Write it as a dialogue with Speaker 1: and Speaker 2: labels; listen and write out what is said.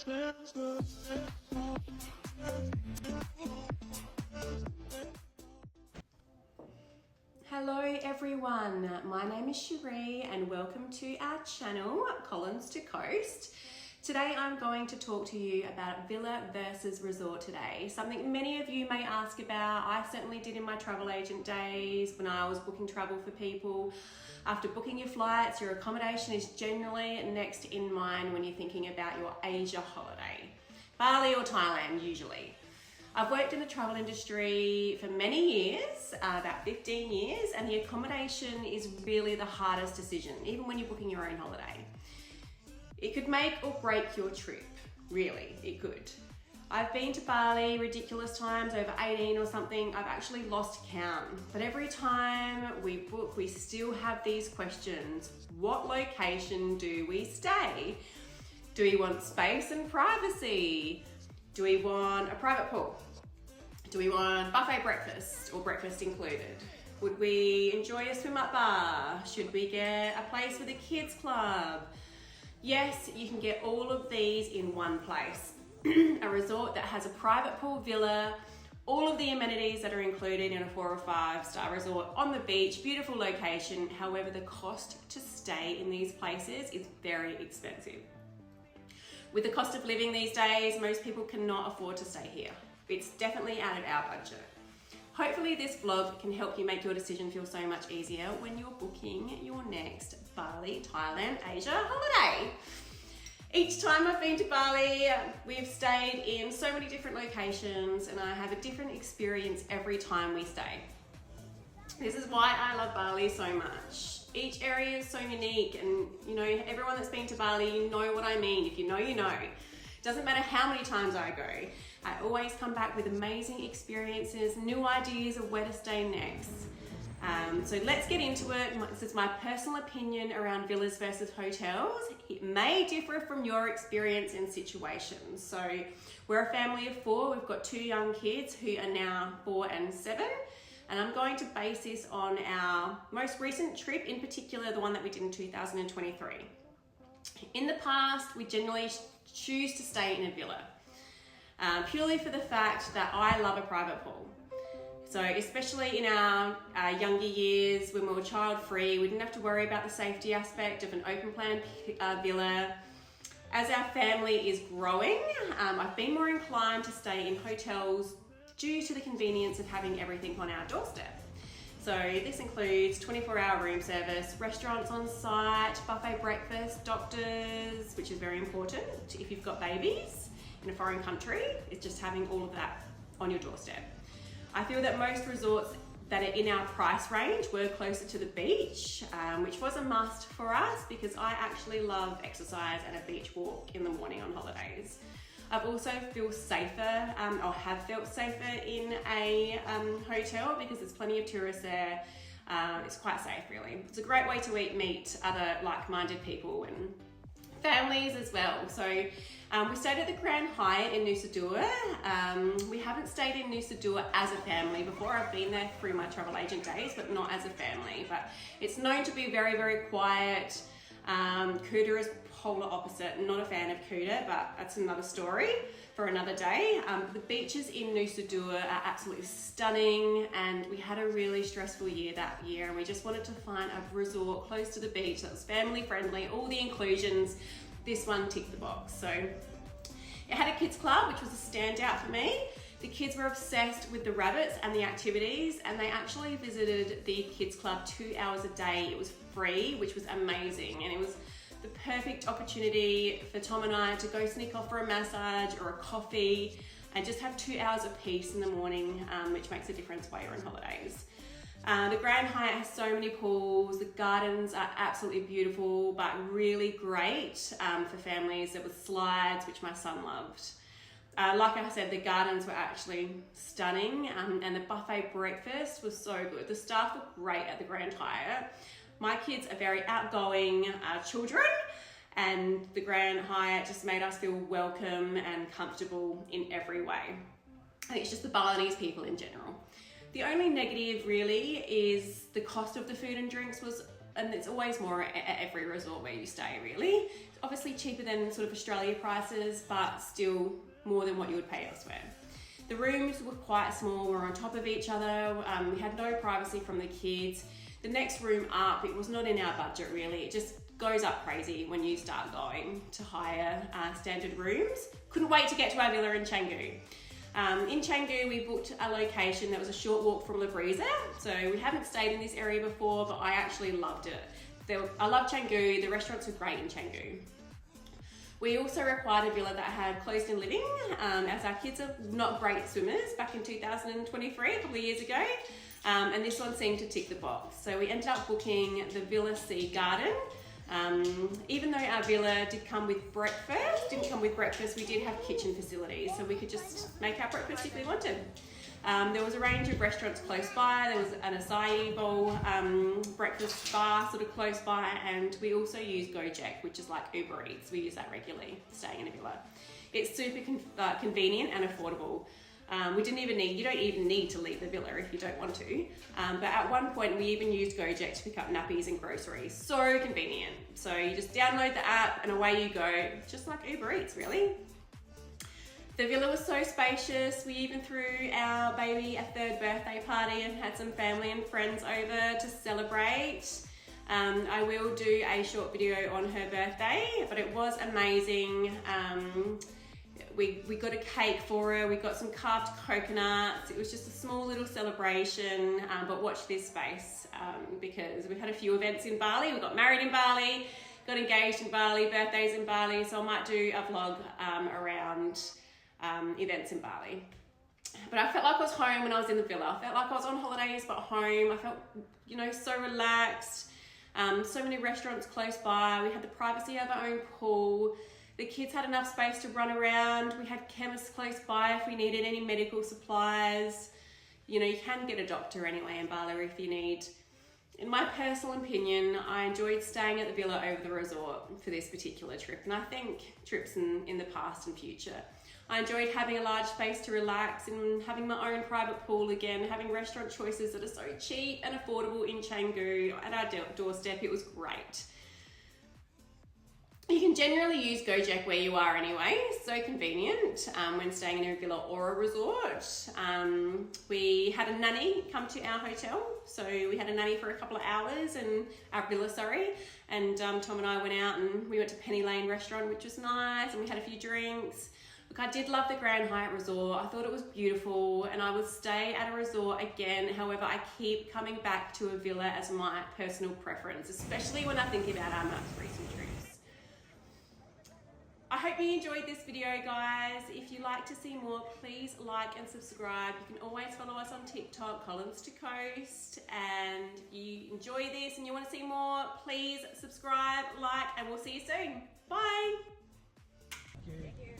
Speaker 1: Hello everyone, my name is Cherie and welcome to our channel, Collins to Coast. Today I'm going to talk to you about villa versus resort today, something many of you may ask about. I certainly did in my travel agent days when I was booking travel for people. After booking your flights, your accommodation is generally next in mind when you're thinking about your Asia holiday. Bali or Thailand usually. I've worked in the travel industry for many years, about 15 years, and the accommodation is really the hardest decision, even when you're booking your own holiday. It could make or break your trip, really, it could. I've been to Bali ridiculous times, over 18 or something. I've actually lost count. But every time we book, we still have these questions. What location do we stay? Do we want space and privacy? Do we want a private pool? Do we want buffet breakfast or breakfast included? Would we enjoy a swim up bar? Should we get a place with a kids club? Yes, you can get all of these in one place. A resort that has a private pool villa, all of the amenities that are included in a 4 or 5 star resort on the beach, beautiful location. However, the cost to stay in these places is very expensive. With the cost of living these days, most people cannot afford to stay here. It's definitely out of our budget. Hopefully this vlog can help you make your decision feel so much easier when you're booking your next Bali, Thailand, Asia holiday. Each time I've been to Bali, we've stayed in so many different locations and I have a different experience every time we stay. This is why I love Bali so much. Each area is so unique and everyone that's been to Bali, you know what I mean. If you know, you know. Doesn't matter how many times I go, I always come back with amazing experiences, new ideas of where to stay next. So let's get into it. This is my personal opinion around villas versus hotels. It may differ from your experience and situations. So we're a family of 4. We've got 2 young kids who are now 4 and 7. And I'm going to base this on our most recent trip, in particular, the one that we did in 2023. In the past, we generally choose to stay in a villa, purely for the fact that I love a private pool. So especially in our younger years, when we were child-free, we didn't have to worry about the safety aspect of an open plan villa. As our family is growing, I've been more inclined to stay in hotels due to the convenience of having everything on our doorstep. So this includes 24-hour room service, restaurants on site, buffet breakfast, doctors, which is very important if you've got babies in a foreign country. It's just having all of that on your doorstep. I feel that most resorts that are in our price range were closer to the beach, which was a must for us because I actually love exercise and a beach walk in the morning on holidays. I've also feel safer, or have felt safer in a hotel because there's plenty of tourists there. It's quite safe, really. It's a great way to meet other like-minded people and families as well. So we stayed at the Grand Hyatt in Nusa Dua. We haven't stayed in Nusa Dua as a family before. I've been there through my travel agent days, but not as a family. But it's known to be very, very quiet. Kuta is polar opposite. Not a fan of Kuta, but that's another story for another day. The beaches in Nusa Dua are absolutely stunning, and we had a really stressful year that year, and we just wanted to find a resort close to the beach that was family friendly, all the inclusions. This one ticked the box. So it had a kids club, which was a standout for me. The kids were obsessed with the rabbits and the activities, and they actually visited the kids club 2 hours a day. It was free, which was amazing, and it was the perfect opportunity for Tom and I to go sneak off for a massage or a coffee and just have 2 hours of peace in the morning, which makes a difference while you're on holidays. The Grand Hyatt has so many pools. The gardens are absolutely beautiful, but really great for families. There was slides, which my son loved. Like I said, the gardens were actually stunning, and the buffet breakfast was so good. The staff were great at the Grand Hyatt. My kids are very outgoing children, and the Grand Hyatt just made us feel welcome and comfortable in every way. I think it's just the Balinese people in general. The only negative really is the cost of the food and drinks was and it's always more at every resort where you stay really. It's obviously cheaper than sort of Australia prices, but still more than what you would pay elsewhere. The rooms were quite small, we were on top of each other, we had no privacy from the kids. The next room up, it was not in our budget really, it just goes up crazy when you start going to higher standard rooms. Couldn't wait to get to our villa in Canggu. In Canggu, we booked a location that was a short walk from La Brisa. So we haven't stayed in this area before, but I actually loved it. I love Canggu, the restaurants were great in Canggu. We also required a villa that had closed-in living, as our kids are not great swimmers back in 2023, a couple of years ago. And this one seemed to tick the box. So we ended up booking the Villa Sea Garden. Even though our villa didn't come with breakfast, we did have kitchen facilities, so we could just make our breakfast if we wanted. There was a range of restaurants close by. There was an acai bowl breakfast bar sort of close by, and we also use Gojek, which is like Uber Eats. We use that regularly staying in a villa. It's super convenient and affordable. You don't even need to leave the villa if you don't want to. But at one point we even used Gojek to pick up nappies and groceries. So convenient. So you just download the app and away you go, just like Uber Eats really. The villa was so spacious. We even threw our baby a third birthday party and had some family and friends over to celebrate. I will do a short video on her birthday, but it was amazing. We got a cake for her, we got some carved coconuts. It was just a small little celebration, but watch this space because we've had a few events in Bali. We got married in Bali, got engaged in Bali, birthdays in Bali, so I might do a vlog around events in Bali. But I felt like I was home when I was in the villa. I felt like I was on holidays but home. I felt, so relaxed. So many restaurants close by. We had the privacy of our own pool. The kids had enough space to run around. We had chemists close by if we needed any medical supplies. You can get a doctor anyway in Bali if you need. In my personal opinion, I enjoyed staying at the villa over the resort for this particular trip, and I think trips in the past and future. I enjoyed having a large space to relax and having my own private pool again, having restaurant choices that are so cheap and affordable in Canggu at our doorstep. It was great. You can generally use Gojek where you are anyway, so convenient when staying in a villa or a resort. We had a nanny come to our hotel, so we had a nanny for a couple of hours in our villa, and Tom and I went out and we went to Penny Lane restaurant, which was nice, and we had a few drinks. Look, I did love the Grand Hyatt Resort. I thought it was beautiful and I would stay at a resort again. However, I keep coming back to a villa as my personal preference, especially when I think about our most recent trips. I hope you enjoyed this video, guys. If you'd like to see more, please like and subscribe. You can always follow us on TikTok, Collins to Coast. And if you enjoy this and you want to see more, please subscribe, like, and we'll see you soon. Bye.
Speaker 2: Thank you.